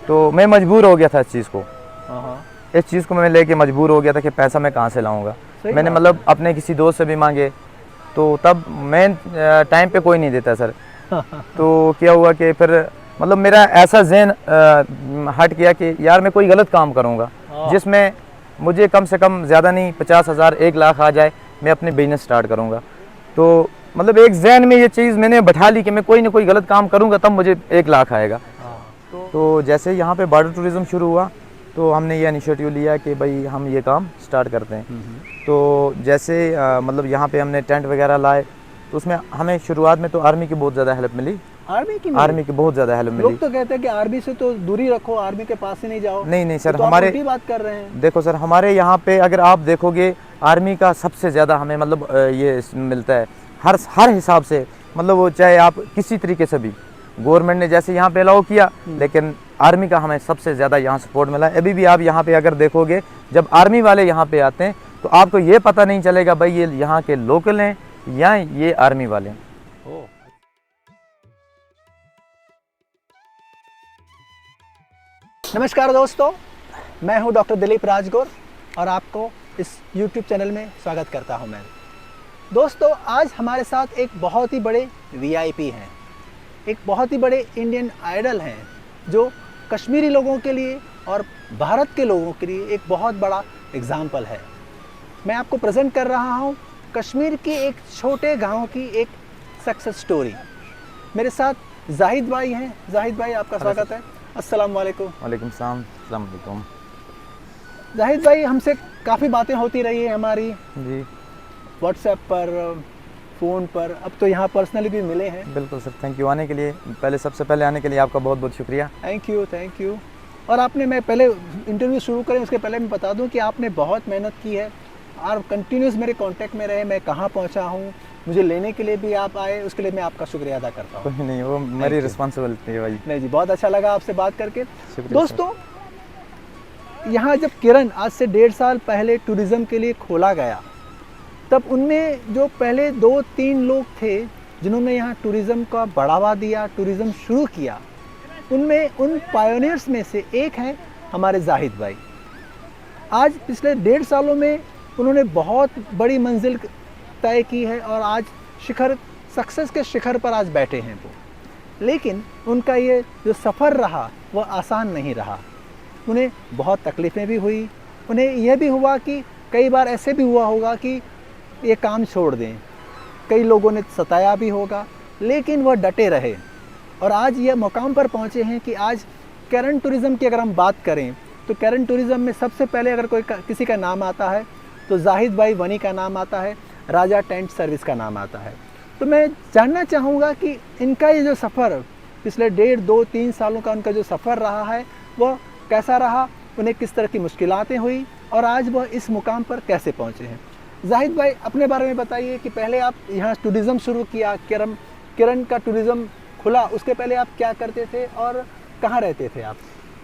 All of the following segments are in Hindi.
तो मैं मजबूर हो गया था इस चीज़ को। हाँ, इस चीज़ को मैं लेके मजबूर हो गया था कि पैसा मैं कहाँ से लाऊंगा। मैंने बात मतलब अपने किसी दोस्त से भी मांगे, तो तब मैं टाइम पे कोई नहीं देता सर। तो क्या हुआ कि फिर मतलब मेरा ऐसा ज़हन हट गया कि यार मैं कोई गलत काम करूँगा हाँ। जिसमें मुझे कम से कम ज़्यादा नहीं 50,000 1 लाख आ जाए, मैं अपने बिजनेस स्टार्ट करूँगा। तो मतलब एक जहन में ये चीज़ मैंने बैठा ली कि मैं कोई ना कोई गलत काम करूँगा तब मुझे 1 लाख आएगा। तो जैसे यहाँ पे बॉर्डर टूरिज़्म शुरू हुआ तो हमने ये इनिशिएटिव लिया कि भाई हम ये काम स्टार्ट करते हैं। तो जैसे मतलब यहाँ पे हमने टेंट वगैरह लाए, तो उसमें हमें शुरुआत में तो आर्मी की बहुत ज़्यादा हेल्प मिली। आर्मी की बहुत ज़्यादा हेल्प मिली। लोग तो कहते हैं कि आर्मी से तो दूरी रखो, आर्मी के पास ही नहीं जाओ। नहीं सर, तो हमारे आप उल्टी बात कर रहे हैं। देखो सर, हमारे यहाँ पे अगर आप देखोगे आर्मी का सबसे ज़्यादा हमें मतलब ये मिलता है हर हिसाब से। मतलब वो चाहे आप किसी तरीके से भी, गवर्नमेंट ने जैसे यहाँ पे अलाउ किया, लेकिन आर्मी का हमें सबसे ज़्यादा यहाँ सपोर्ट मिला है। अभी भी आप यहाँ पे अगर देखोगे, जब आर्मी वाले यहाँ पे आते हैं तो आपको ये पता नहीं चलेगा भाई ये यहाँ के लोकल हैं या ये आर्मी वाले हैं। नमस्कार दोस्तों, मैं हूं डॉक्टर दिलीप राजगौर और आपको इस YouTube चैनल में स्वागत करता हूं मैं। दोस्तों, आज हमारे साथ एक बहुत ही बड़े VIP हैं, एक बहुत ही बड़े इंडियन आइडल हैं, जो कश्मीरी लोगों के लिए और भारत के लोगों के लिए एक बहुत बड़ा एग्जाम्पल है। मैं आपको प्रेजेंट कर रहा हूं कश्मीर के एक छोटे गांव की एक सक्सेस स्टोरी। मेरे साथ जाहिद भाई हैं। जाहिद भाई, आपका स्वागत है। अस्सलाम वालेकुम। वालेकुम सलाम। अस्सलाम वालेकुम। जाहिद भाई, हमसे काफ़ी बातें होती रही है हमारी जी, व्हाट्सएप पर, फ़ोन पर, अब तो यहाँ पर्सनली भी मिले हैं। बिल्कुल सर, थैंक यू आने के लिए। सबसे पहले आने के लिए आपका बहुत बहुत शुक्रिया। Thank you. और आपने, मैं पहले इंटरव्यू शुरू करें उसके पहले मैं बता दूं कि आपने बहुत मेहनत की है और कंटिन्यूस मेरे कांटेक्ट में रहे। मैं कहाँ पहुँचा हूँ, मुझे लेने के लिए भी आप आए, उसके लिए मैं आपका शुक्रिया अदा करता हूँ। कोई नहीं, वो मेरी रिस्पॉन्सिबिलिटी है भाई। नहीं जी, बहुत अच्छा लगा आपसे बात करके। शुक्रिया दोस्तों, यहाँ जब किरण आज से 1.5 साल पहले टूरिज़्म के लिए खोला गया, तब उनमें जो पहले 2-3 लोग थे जिन्होंने यहाँ टूरिज़्म का बढ़ावा दिया, टूरिज़्म शुरू किया, उनमें उन पायोनियर्स में से एक हैं हमारे जाहिद भाई। आज पिछले 1.5 सालों में उन्होंने बहुत बड़ी मंजिल तय की है और आज सक्सेस के शिखर पर आज बैठे हैं वो। लेकिन उनका ये जो सफ़र रहा वो आसान नहीं रहा। उन्हें बहुत तकलीफ़ें भी हुई। उन्हें यह भी हुआ कि कई बार ऐसे भी हुआ होगा कि ये काम छोड़ दें, कई लोगों ने सताया भी होगा, लेकिन वह डटे रहे और आज ये मुकाम पर पहुँचे हैं कि आज किरण टूरिज़्म की अगर हम बात करें तो किरण टूरिज़्म में सबसे पहले अगर किसी का नाम आता है तो जाहिद भाई वनी का नाम आता है, राजा टेंट सर्विस का नाम आता है। तो मैं जानना चाहूँगा कि इनका ये जो सफ़र पिछले 1.5-2-3 सालों का उनका जो सफ़र रहा है वह कैसा रहा, उन्हें किस तरह की मुश्किलातें हुई और आज वह इस मुकाम पर कैसे पहुँचे हैं। जाहिद भाई, अपने बारे में बताइए कि पहले आप यहाँ टूरिज़्म शुरू किया, किरण का टूरिज़्म खुला, उसके पहले आप क्या करते थे और कहाँ रहते थे आप?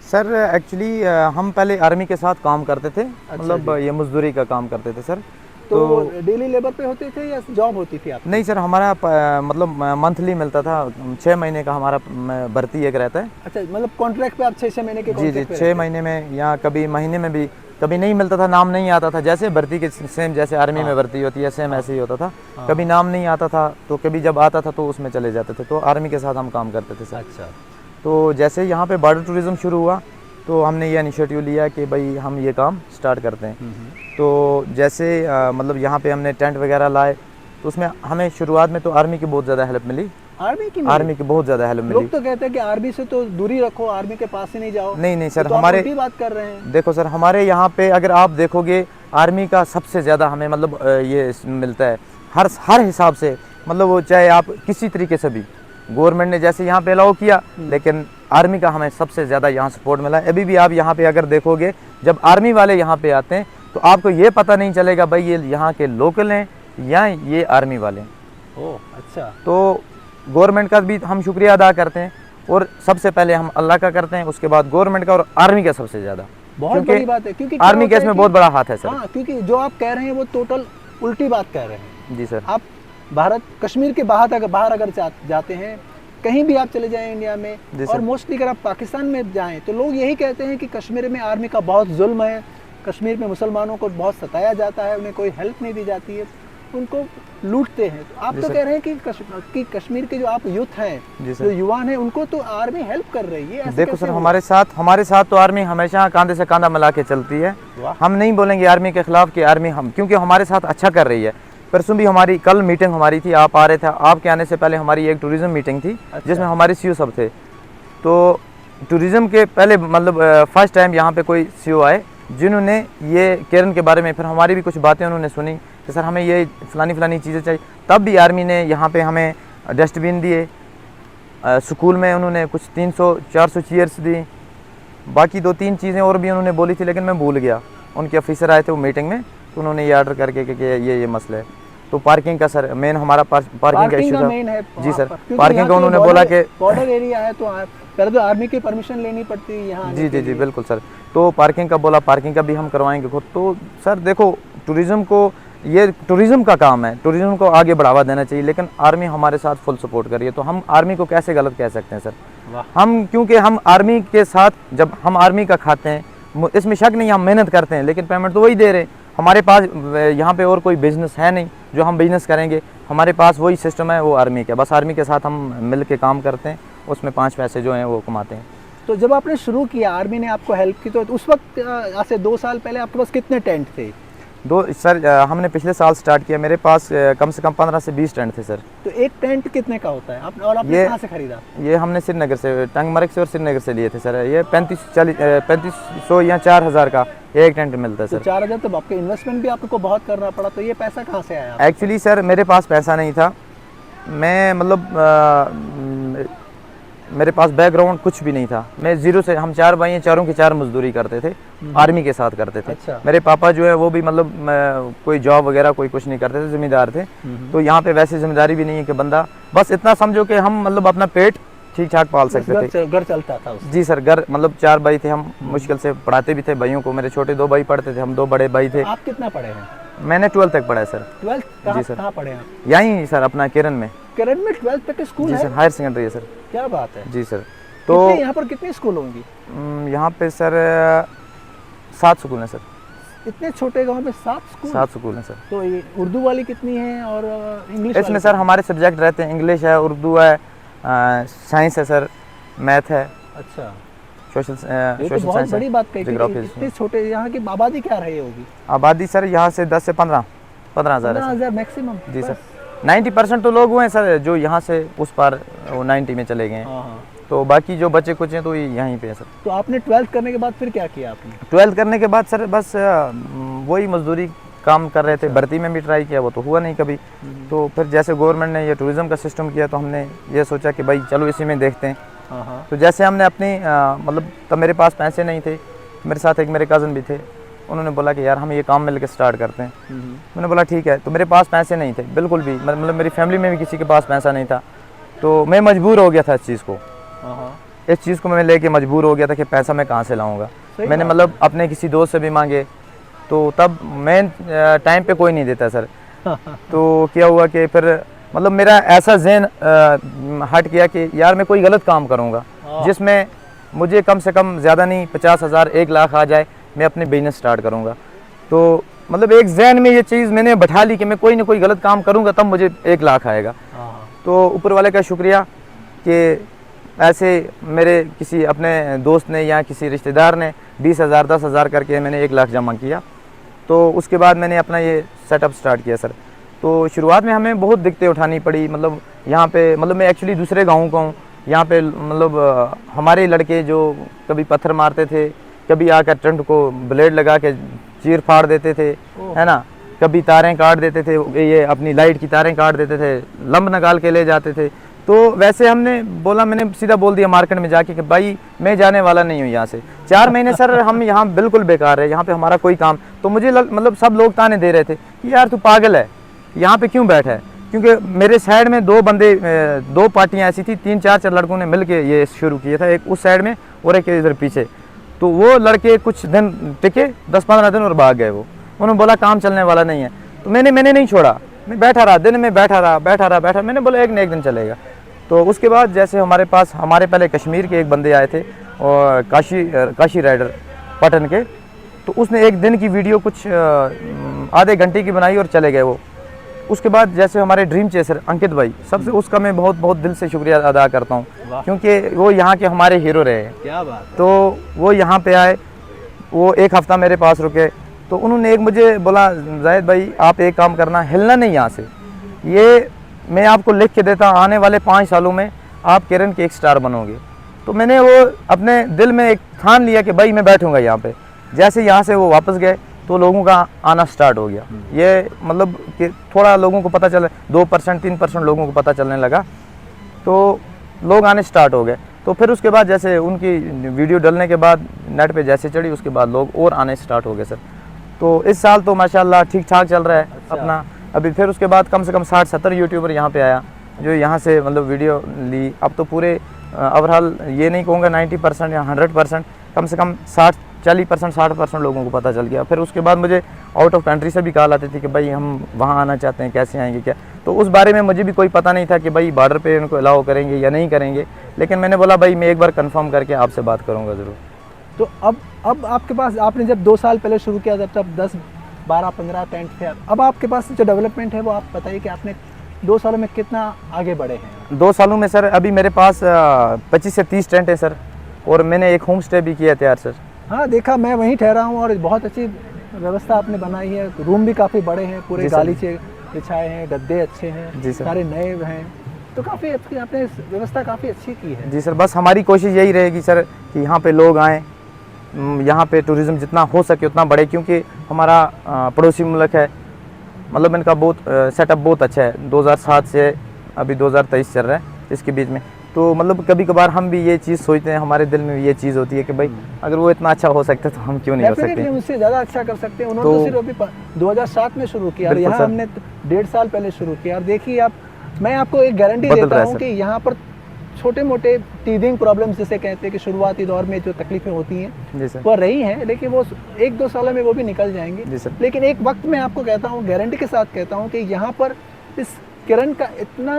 सर एक्चुअली हम पहले आर्मी के साथ काम करते थे। अच्छा मतलब ये मजदूरी का काम करते थे सर। तो डेली लेबर पे होते थे या जॉब होती थी आप? नहीं सर, हमारा मतलब मंथली मिलता था। 6 महीने का हमारा भर्ती एक रहता है। अच्छा, मतलब कॉन्ट्रैक्ट पे आप 6 महीने के जी, 6 महीने में या कभी महीने में भी, कभी नहीं मिलता था, नाम नहीं आता था। जैसे भर्ती के सेम जैसे आर्मी में भर्ती होती है सेम ऐसे ही होता था। कभी नाम नहीं आता था तो कभी जब आता था तो उसमें चले जाते थे। तो आर्मी के साथ हम काम करते थे सर। अच्छा। तो जैसे यहाँ पे बॉर्डर टूरिज़्म शुरू हुआ तो हमने ये इनिशिएटिव लिया कि भाई हम ये काम स्टार्ट करते हैं। तो जैसे मतलब यहाँ पे हमने टेंट वगैरह लाए, तो उसमें हमें शुरुआत में तो आर्मी की बहुत ज़्यादा हेल्प मिली। आर्मी की बहुत ज़्यादा हेल्प मिली। लोग तो कहते हैं कि आर्मी से तो दूरी रखो, आर्मी के पास ही नहीं जाओ। नहीं सर, तो हमारे आप उल्टी बात कर रहे हैं। देखो सर, हमारे यहाँ पे अगर आप देखोगे आर्मी का सबसे ज़्यादा हमें मतलब ये मिलता है हर हिसाब से। मतलब वो चाहे आप किसी तरीके से भी, गवर्नमेंट ने जैसे यहाँ पे अलाउ किया, लेकिन आर्मी का हमें सबसे ज़्यादा यहाँ सपोर्ट मिला है। अभी भी आप यहाँ पे अगर देखोगे, जब आर्मी वाले यहाँ पे आते हैं तो आपको ये पता नहीं चलेगा भाई ये यहाँ के लोकल हैं या ये आर्मी वाले हैं। ओह अच्छा। तो गवर्नमेंट का भी हम शुक्रिया अदा करते हैं और सबसे पहले हम अल्लाह का करते हैं, उसके बाद गवर्नमेंट का और आर्मी का सबसे ज़्यादा। बहुत बड़ी बात है, क्योंकि आर्मी के इसमें बहुत बड़ा हाथ है सर। हाँ, क्योंकि जो आप कह रहे हैं वो टोटल उल्टी बात कह रहे हैं। जी सर। आप कश्मीर के बाहर अगर जाते हैं कहीं भी आप चले जाएं इंडिया में, जी और सर। मोस्टली अगर आप पाकिस्तान में जाएं तो लोग यही कहते हैं कि कश्मीर में आर्मी का बहुत जुल्म है, कश्मीर में मुसलमानों को बहुत सताया जाता है, उन्हें कोई हेल्प नहीं दी जाती है, उनको लूटते हैं। तो आप जी तो सर। कह रहे हैं कि कश्मीर के जो आप यूथ हैं, जी सर। जो युवान हैं, उनको तो आर्मी हेल्प कर रही है, ऐसे देखो कैसे सर, होगा? हमारे साथ तो आर्मी हमेशा कंधे से कंधा मिला के चलती है। वाह। हम नहीं बोलेंगे आर्मी के खिलाफ कि आर्मी हम, क्योंकि हमारे साथ अच्छा कर रही है। परसों भी हमारी कल मीटिंग हमारी थी, आप आ रहे थे, आपके आने से पहले हमारी एक टूरिज्म मीटिंग थी अच्छा। जिसमें हमारे सीईओ सब थे। तो टूरिज्म के पहले मतलब फर्स्ट टाइम यहाँ पे कोई सीईओ आए जिन्होंने ये केरन के बारे में, फिर हमारी भी कुछ बातें उन्होंने सुनी कि सर हमें ये फलानी चीज़ें चाहिए। तब भी आर्मी ने यहाँ पे हमें डस्टबिन दिए, स्कूल में उन्होंने कुछ 300-400 चेयर्स दी, बाकी 2-3 चीज़ें और भी उन्होंने बोली थी लेकिन मैं भूल गया। उनके ऑफिसर आए थे वो मीटिंग में, तो उन्होंने ये ऑर्डर करके कि ये मसला है। तो पार्किंग का सर मेन हमारा पार्किंग का इशू था। मेन है जी सर, क्योंकि पार्किंग यहाँ का तो उन्होंने बोला कि बॉर्डर एरिया है, तो पहले तो आर्मी की परमिशन लेनी पड़ती है यहाँ आने जी के जी जी लिए। बिल्कुल सर। तो पार्किंग का बोला, पार्किंग का भी हम करवाएंगे खुद। तो सर देखो, टूरिज़्म को, ये टूरिज़्म का काम है, टूरिज़्म को आगे बढ़ावा देना चाहिए, लेकिन आर्मी हमारे साथ फुल सपोर्ट कर रही है। तो हम आर्मी को कैसे गलत कह सकते हैं सर? वाह। हम, क्योंकि हम आर्मी के साथ, जब हम आर्मी का खाते हैं, इसमें शक नहीं, हम मेहनत करते हैं लेकिन पेमेंट तो वही दे रहे हैं। हमारे पास यहाँ पे और कोई बिजनेस है नहीं जो हम बिजनेस करेंगे, हमारे पास वही सिस्टम है वो आर्मी का, बस आर्मी के साथ हम मिल के काम करते हैं, उसमें 5 पैसे जो हैं वो कमाते हैं। तो जब आपने शुरू किया, आर्मी ने आपको हेल्प की, तो उस वक्त आज से 2 साल पहले आपके पास कितने टेंट थे? सर हमने पिछले साल स्टार्ट किया, मेरे पास कम से कम 15 से 20 टेंट थे सर। तो एक टेंट कितने का होता है? और आपने कहाँ से खरीदा? ये हमने श्रीनगर से, टंगमर्ग से और श्रीनगर से लिए थे सर। ये 3500 या 4000 का एक टेंट मिलता है तो सर। 4000, तो आपके इन्वेस्टमेंट भी आपको बहुत करना पड़ा, तो ये पैसा कहाँ से आया? एक्चुअली सर मेरे पास पैसा नहीं था, मैं मतलब मेरे पास बैकग्राउंड कुछ भी नहीं था, मैं जीरो से, हम 4 भाई हैं, चारों की 4 मजदूरी करते थे, आर्मी के साथ करते थे। अच्छा। मेरे पापा जो है वो भी मतलब कोई जॉब वगैरह कोई कुछ नहीं करते थे, जिम्मेदार थे। तो यहाँ पे वैसे जिम्मेदारी भी नहीं है कि बंदा, बस इतना समझो कि हम मतलब अपना पेट ठीक ठाक पाल सकते थे। घर चलता था उससे। जी सर, घर मतलब 4 भाई थे हम, मुश्किल से पढ़ाते भी थे भाइयों को। मेरे छोटे 2 भाई पढ़ते थे, हम 2 बड़े भाई थे। आप कितना पढ़े हैं? मैंने 12th तक पढ़ा है सर। 12th जी सर। कहाँ पढ़े हैं? यहीं सर अपना केरन में। केरन में 12th तक के स्कूल जी है? सर, हायर सेकेंडरी है सर। क्या बात है। जी सर। तो यहाँ पर कितने स्कूल होंगी? यहाँ पे सर 7 स्कूल हैं सर। इतने छोटे गांव में 7 स्कूल? 7 स्कूल हैं सर। तो ये उर्दू वाली कितनी है और इंग्लिश इसमें सर हमारे सब्जेक्ट रहते हैं, इंग्लिश है, उर्दू है, साइंस है सर, मैथ है, अच्छा, सोशल ये तो बहुत साइंस बड़ी बात कही कि ज्योग्राफी। इतने छोटे। यहाँ की आबादी क्या रही होगी? आबादी सर यहाँ से 10 से 15,000 है सर। 15,000 मैक्सिमम? जी सर। 90% तो लोग हुए हैं सर जो यहाँ से उस पार वो 90 में चले गए हैं। हाँ हाँ। तो बाकी जो बच्चे कुछ हैं तो यहीं पे है सर। तो आपने 12th करने के बाद फिर क्या किया आपने? 12th करने के बाद सर बस वही मजदूरी काम कर रहे थे, भर्ती में भी ट्राई किया, वो तो हुआ नहीं कभी। तो फिर जैसे गवर्नमेंट ने ये टूरिज़्म का सिस्टम किया तो हमने ये सोचा कि भाई चलो इसी में देखते हैं। हाँ हाँ। तो जैसे हमने अपनी मतलब तब मेरे पास पैसे नहीं थे, मेरे साथ एक मेरे कज़न भी थे, उन्होंने बोला कि यार हम ये काम मिलकर स्टार्ट करते हैं। मैंने बोला ठीक है। तो मेरे पास पैसे नहीं थे बिल्कुल भी, मतलब मेरी फैमिली में भी किसी के पास पैसा नहीं था, तो मैं मजबूर हो गया था इस चीज़ को। इस चीज़ को मैं लेके मजबूर हो गया था कि पैसा मैं कहाँ से लाऊंगा। मैंने मतलब अपने किसी दोस्त से भी मांगे, तो तब मैं टाइम पे कोई नहीं देता सर। तो क्या हुआ कि फिर मतलब मेरा ऐसा ज़हन हट गया कि यार मैं कोई गलत काम करूँगा जिसमें मुझे कम से कम ज़्यादा नहीं 50,000 1 लाख आ जाए, मैं अपने बिजनेस स्टार्ट करूँगा। तो मतलब एक जहन में ये चीज़ मैंने बैठा ली कि मैं कोई ना कोई गलत काम करूँगा तब मुझे 1 लाख आएगा। तो ऊपर वाले का शुक्रिया कि ऐसे मेरे किसी अपने दोस्त ने या किसी रिश्तेदार ने 20,000 10,000 करके मैंने 1 लाख जमा किया। तो उसके बाद मैंने अपना ये सेटअप स्टार्ट किया सर। तो शुरुआत में हमें बहुत दिक्कतें उठानी पड़ी, मतलब यहाँ पे, मतलब मैं एक्चुअली दूसरे गाँव का हूँ, यहाँ पे मतलब हमारे लड़के जो कभी पत्थर मारते थे, कभी आकर टेंट को ब्लेड लगा के चीर फाड़ देते थे, है ना, कभी तारें काट देते थे, ये अपनी लाइट की तारें काट देते थे, लंब निकाल के ले जाते थे। तो वैसे हमने बोला, मैंने सीधा बोल दिया मार्केट में जाके कि भाई मैं जाने वाला नहीं हूँ यहाँ से। 4 महीने सर हम यहाँ बिल्कुल बेकार है, यहाँ पे हमारा कोई काम। तो मुझे मतलब सब लोग ताने दे रहे थे कि यार तू पागल है, यहाँ पे क्यों बैठा है, क्योंकि मेरे साइड में 2 बंदे 2 पार्टियाँ ऐसी थी, 3-4 लड़कों ने मिल के ये शुरू किया था, एक उस साइड में और एक इधर पीछे। तो वो लड़के कुछ दिन टिके, 10-15 दिन और भाग गए। वो उन्होंने बोला काम चलने वाला नहीं है। तो मैंने नहीं छोड़ा, मैं बैठा रहा, दिन में बैठा रहा। मैंने बोला एक न एक दिन चलेगा। तो उसके बाद जैसे हमारे पास हमारे पहले कश्मीर के एक बंदे आए थे और काशी राइडर पटन के, तो उसने एक दिन की वीडियो कुछ आधे घंटे की बनाई और चले गए वो। उसके बाद जैसे हमारे ड्रीम चेसर अंकित भाई, सबसे उसका मैं बहुत बहुत दिल से शुक्रिया अदा करता हूँ, क्योंकि वो यहाँ के हमारे हीरो रहे हैं। क्या बात है। तो वो यहाँ पे आए, वो एक हफ़्ता मेरे पास रुके, तो उन्होंने एक मुझे बोला, जाहिद भाई आप एक काम करना, हिलना नहीं यहाँ से, ये मैं आपको लिख के देता, आने वाले 5 सालों में आप केरन के एक स्टार बनोगे। तो मैंने वो अपने दिल में एक ठान लिया कि भाई मैं बैठूंगा यहाँ पे। जैसे यहाँ से वो वापस गए तो लोगों का आना स्टार्ट हो गया। ये मतलब कि थोड़ा लोगों को पता चला, 2% 3% लोगों को पता चलने लगा, तो लोग आने स्टार्ट हो गए। तो फिर उसके बाद जैसे उनकी वीडियो डलने के बाद नेट पे जैसे चढ़ी, उसके बाद लोग और आने स्टार्ट हो गए सर। तो इस साल तो माशाल्लाह ठीक ठाक चल रहा है अपना। अभी फिर उसके बाद कम से कम 60-70 यूट्यूबर यहाँ पे आया, जो यहाँ से मतलब वीडियो ली। अब तो पूरे ओवरऑल ये नहीं कहूँगा 90% या 100%, कम से कम 40% 60% लोगों को पता चल गया। फिर उसके बाद मुझे आउट ऑफ कंट्री से भी कॉल आती थी कि भाई हम वहाँ आना चाहते हैं, कैसे आएंगे क्या। तो उस बारे में मुझे भी कोई पता नहीं था कि भाई बॉर्डर पे उनको अलाउ करेंगे या नहीं करेंगे, लेकिन मैंने बोला भाई मैं एक बार कंफर्म करके आपसे बात करूँगा ज़रूर। तो अब आपके पास, आपने जब 2 साल पहले शुरू किया तब 10 12 15 टेंट थे, अब आपके पास जो डेवलपमेंट है वो आप बताइए कि आपने 2 सालों में कितना आगे बढ़े हैं। 2 सालों में सर अभी मेरे पास 25 से 30 टेंट है सर, और मैंने एक होम स्टे भी किया तैयार सर। हाँ देखा, मैं वहीं ठहरा हूँ और बहुत अच्छी व्यवस्था आपने बनाई है। रूम भी काफ़ी बड़े हैं, पूरे गालीचे बिछाए हैं, गद्दे अच्छे हैं जी सर, सारे नए हैं, तो काफ़ी अच्छी आपने व्यवस्था काफ़ी अच्छी की है। जी सर। बस हमारी कोशिश यही रहेगी सर कि यहाँ पे लोग आएँ, यहाँ पे टूरिज़्म जितना हो सके उतना बढ़े, क्योंकि हमारा पड़ोसी मुल्क है, मतलब इनका बहुत सेटअप बहुत अच्छा है। 2007 से अभी 2023 चल रहा है, इसके बीच में। तो मतलब कभी कभार हम भी ये चीज़ सोचते हैं, हमारे दिल में भी ये चीज़ होती है कि भाई अगर वो इतना अच्छा हो सकता है तो हम क्यों नहीं हो सकते। उससे ज़्यादा अच्छा कर सकते हैं। उन्होंने तो सिर्फ अभी 2007 में शुरू किया, यहाँ हमने 1.5 साल पहले शुरू किया। और देखिए आप, मैं आपको एक गारंटी देता हूँ कि यहाँ पर छोटे मोटे टीदिंग प्रॉब्लम्स जिसे कहते हैं कि शुरुआती दौर में जो तकलीफें होती हैं वो रही हैं, लेकिन वो 1-2 सालों में वो भी निकल जाएंगी। लेकिन एक वक्त मैं आपको कहता हूँ, गारंटी के साथ कहता हूँ कि यहाँ पर इस केरन का इतना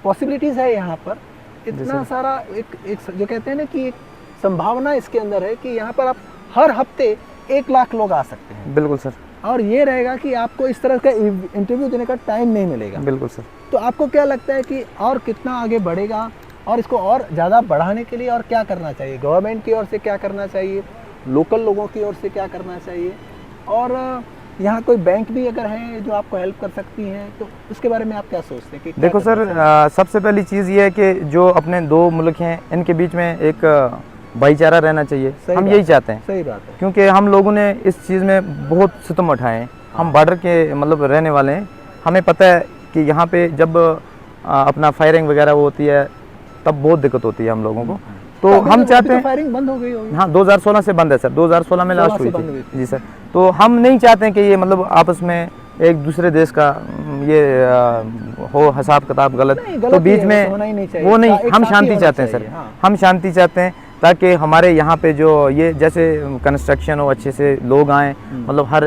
पॉसिबिलिटीज़ है, यहाँ पर इतना सारा एक जो कहते हैं ना कि एक संभावना इसके अंदर है कि यहाँ पर आप हर हफ्ते 1 लाख लोग आ सकते हैं। बिल्कुल सर। और ये रहेगा कि आपको इस तरह का इंटरव्यू देने का टाइम नहीं मिलेगा। बिल्कुल सर। तो आपको क्या लगता है कि और कितना आगे बढ़ेगा, और इसको और ज़्यादा बढ़ाने के लिए और क्या करना चाहिए? गवर्नमेंट की ओर से क्या करना चाहिए, लोकल लोगों की ओर से क्या करना चाहिए, और यहाँ कोई बैंक भी अगर है जो आपको हेल्प कर सकती हैं, तो उसके बारे में आप क्या सोचते हैं कि देखो सर, सबसे पहली चीज़ ये है कि जो अपने 2 मुल्क हैं इनके बीच में एक भाईचारा रहना चाहिए। हम यही चाहते हैं। सही बात है। क्योंकि हम लोगों ने इस चीज़ में बहुत सितम उठाए हैं। हम बॉर्डर के मतलब रहने वाले हैं, हमें पता है कि यहाँ पे जब अपना फायरिंग वगैरह होती है तब बहुत दिक्कत होती है हम लोगों को। तो हम चाहते हैं, फायरिंग बंद हो गई होगी। हाँ 2016 से बंद है सर, 2016 में लास्ट हुई थी। जी सर। तो हम नहीं चाहते हैं कि ये मतलब आपस में एक दूसरे देश का ये हो हिसाब किताब गलत, तो बीच में वो नहीं, हम शांति चाहते हैं सर। हम शांति चाहते हैं ताकि हमारे यहाँ पे जो ये जैसे कंस्ट्रक्शन हो, अच्छे से लोग आएँ, मतलब हर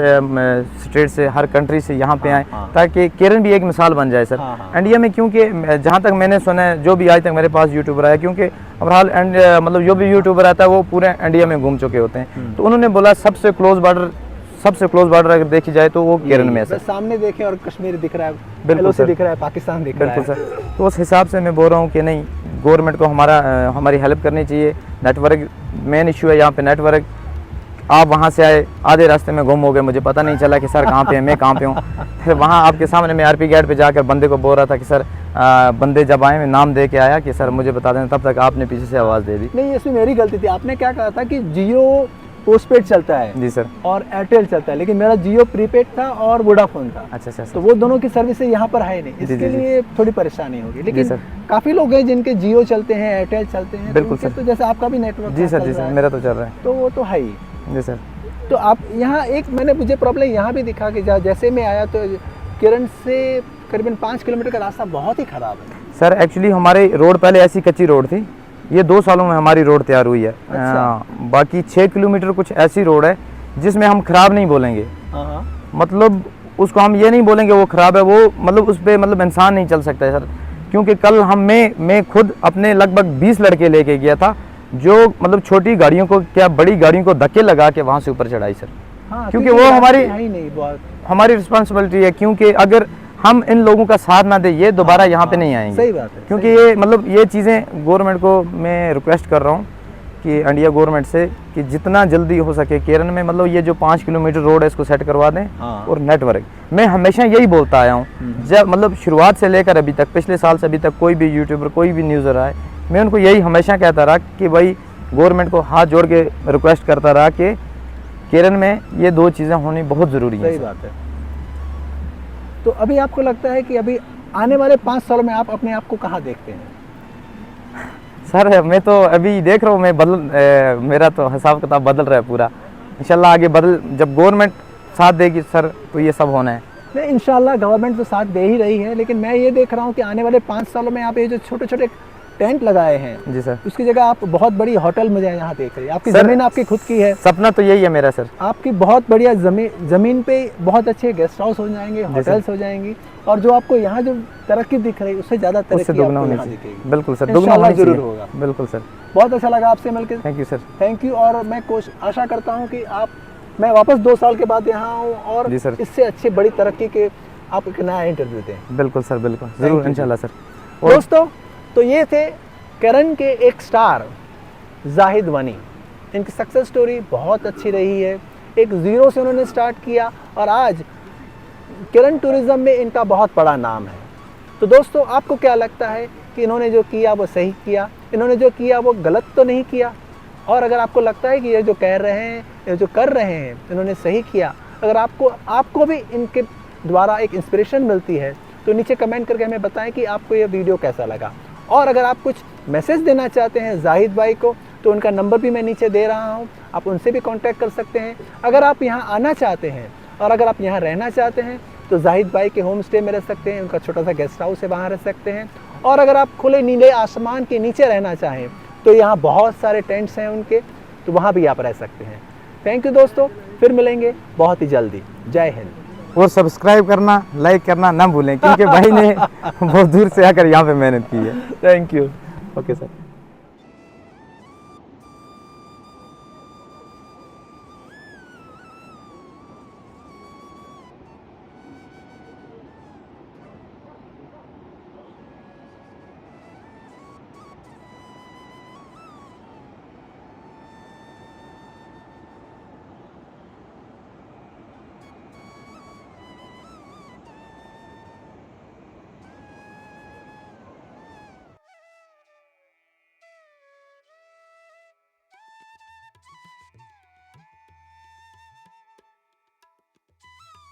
स्टेट से, हर कंट्री से यहाँ पे आएँ, ताकि केरन भी एक मिसाल बन जाए सर इंडिया में। क्योंकि जहाँ तक मैंने सुना है, जो भी आज तक मेरे पास यूट्यूबर आया, क्योंकि ओवरऑल मतलब जो भी यूट्यूबर आता है वो पूरे इंडिया में घूम चुके होते हैं, तो उन्होंने बोला सबसे क्लोज बॉर्डर अगर देखी जाए तो वो केरन में है सर। सामने देखें और कश्मीर दिख रहा है, बिल्कुल सर, दिख रहा है, पाकिस्तान दिख रहा है। बिल्कुल सर। तो उस हिसाब से मैं बोल रहा हूँ कि नहीं, गवर्नमेंट को हमारी हेल्प करनी चाहिए। नेटवर्क मेन इशू है यहाँ पे, नेटवर्क। आप वहाँ से आए, आधे रास्ते में गुम हो गए, मुझे पता नहीं चला कि सर कहाँ पे है, मैं कहाँ पे हूँ। फिर वहाँ आपके सामने मैं आरपी गेट पे जाकर बंदे को बोल रहा था कि सर बंदे जब आए मैं नाम दे के आया कि सर मुझे बता दें, तब तक आपने पीछे से आवाज़ दे दी। नहीं, इसमें मेरी गलती थी। आपने क्या कहा था कि जियो पोस्टपेड चलता है। जी सर। और एयरटेल चलता है, लेकिन मेरा जियो प्रीपेड था और वोडाफोन था। अच्छा सर। तो वो दोनों की सर्विस यहाँ पर है नहीं, इसके लिए थोड़ी परेशानी होगी। लेकिन काफी लोग हैं जिनके जियो चलते हैं, एयरटेल चलते हैं। बिल्कुल सर। तो जैसे आपका भी नेटवर्क। जी सर, जी सर, मेरा तो चल रहा है। तो वो तो है ही। जी सर। तो आप यहाँ मुझे प्रॉब्लम यहाँ भी दिखा कि जैसे मैं आया तो केरन से करीबन 5 किलोमीटर का रास्ता बहुत ही खराब है सर। एक्चुअली हमारी रोड पहले ऐसी कच्ची रोड थी, ये 2 सालों में हमारी रोड तैयार हुई है। अच्छा। बाकी 6 किलोमीटर कुछ ऐसी रोड है जिसमें हम खराब नहीं बोलेंगे, मतलब उसको हम ये नहीं बोलेंगे वो खराब है, वो मतलब उस पर मतलब इंसान नहीं चल सकता है सर। क्योंकि कल मैं खुद अपने लगभग 20 लड़के लेके गया था, जो मतलब छोटी गाड़ियों को क्या बड़ी गाड़ियों को धक्के लगा के वहाँ से ऊपर चढ़ाई सर। हाँ, क्योंकि वो हमारी है ही नहीं बहुत हमारी रिस्पॉन्सिबिलिटी है, क्योंकि अगर हम इन लोगों का साथ ना दे ये दोबारा यहाँ पे नहीं आएंगे। सही बात है। क्योंकि ये मतलब ये चीज़ें गवर्नमेंट को मैं रिक्वेस्ट कर रहा हूँ कि इंडिया गवर्नमेंट से कि जितना जल्दी हो सके केरन में मतलब ये जो 5 किलोमीटर रोड है इसको सेट करवा दें। हाँ। और नेटवर्क मैं हमेशा यही बोलता आया हूँ, जब मतलब शुरुआत से लेकर अभी तक, पिछले साल से अभी तक कोई भी यूट्यूबर कोई भी न्यूज़र आए, मैं उनको यही हमेशा कहता रहा कि भाई गवर्नमेंट को हाथ जोड़ के रिक्वेस्ट करता रहा कि केरन में ये 2 चीज़ें होनी बहुत ज़रूरी है। सही बात है। तो अभी आपको लगता है कि अभी आने वाले 5 सालों में आप अपने आप को कहाँ देखते हैं? सर मैं तो अभी देख रहा हूँ, मेरा तो हिसाब किताब बदल रहा है पूरा। इंशाल्लाह आगे जब गवर्नमेंट साथ देगी सर तो ये सब होना है। नहीं, इंशाल्लाह गवर्नमेंट तो साथ दे ही रही है, लेकिन मैं ये देख रहा हूँ कि आने वाले 5 सालों में आप ये जो छोटे छोटे टेंट लगाए हैं जी सर, उसकी जगह आप बहुत बड़ी होटल मुझे यहाँ देख रही है। आपकी सर, ज़मीन आपकी खुद की है। सपना तो यही है मेरा सर। आपकी बहुत बढ़िया ज़मीन पे बहुत अच्छे गेस्ट हाउस हो जाएंगे, होटल्स हो जाएंगी, और जो आपको यहाँ जो तरक्की दिख रही है उससे ज़्यादा तरक्की उससे दुगना आपको होनी यहाँ चाहिए। दिखेगी। बिल्कुल सर, दुगना इंशाल्लाह होनी जरूर चाहिए। होगा। बिल्कुल सर, बहुत अच्छा लगा आपसे मिलकर। Thank you sir. Thank you. और मैं आशा करता हूँ कि मैं वापस 2 साल के बाद यहाँ आऊँ और जी सर। इससे अच्छी बड़ी तरक्की के आप एक नया इंटरव्यू दें। बिल्कुल सर, बिल्कुल जरूर इंशाल्लाह सर। दोस्तों, तो ये थे केरन के एक स्टार जाहिद वनी। इनकी सक्सेस स्टोरी बहुत अच्छी रही है। एक ज़ीरो से उन्होंने स्टार्ट किया और आज केरन टूरिज़्म में इनका बहुत बड़ा नाम है। तो दोस्तों, आपको क्या लगता है कि इन्होंने जो किया वो सही किया, इन्होंने जो किया वो गलत तो नहीं किया? और अगर आपको लगता है कि ये जो कह रहे हैं, ये जो कर रहे हैं, इन्होंने सही किया, अगर आपको भी इनके द्वारा एक इंस्पिरेशन मिलती है तो नीचे कमेंट करके हमें बताएं कि आपको ये वीडियो कैसा लगा। और अगर आप कुछ मैसेज देना चाहते हैं जाहिद भाई को तो उनका नंबर भी मैं नीचे दे रहा हूँ, आप उनसे भी कांटेक्ट कर सकते हैं। अगर आप यहाँ आना चाहते हैं और अगर आप यहाँ रहना चाहते हैं तो जाहिद भाई के होम स्टे में रह सकते हैं, उनका छोटा सा गेस्ट हाउस है, वहाँ रह सकते हैं। और अगर आप खुले नीले आसमान के नीचे रहना चाहें तो यहाँ बहुत सारे टेंट्स हैं उनके, तो वहाँ भी आप रह सकते हैं। थैंक यू दोस्तों, फिर मिलेंगे बहुत ही जल्दी। जय हिंद। और सब्सक्राइब करना, लाइक करना ना भूलें, क्योंकि भाई ने बहुत दूर से आकर यहाँ पे मेहनत की है। Thank you. Okay sir.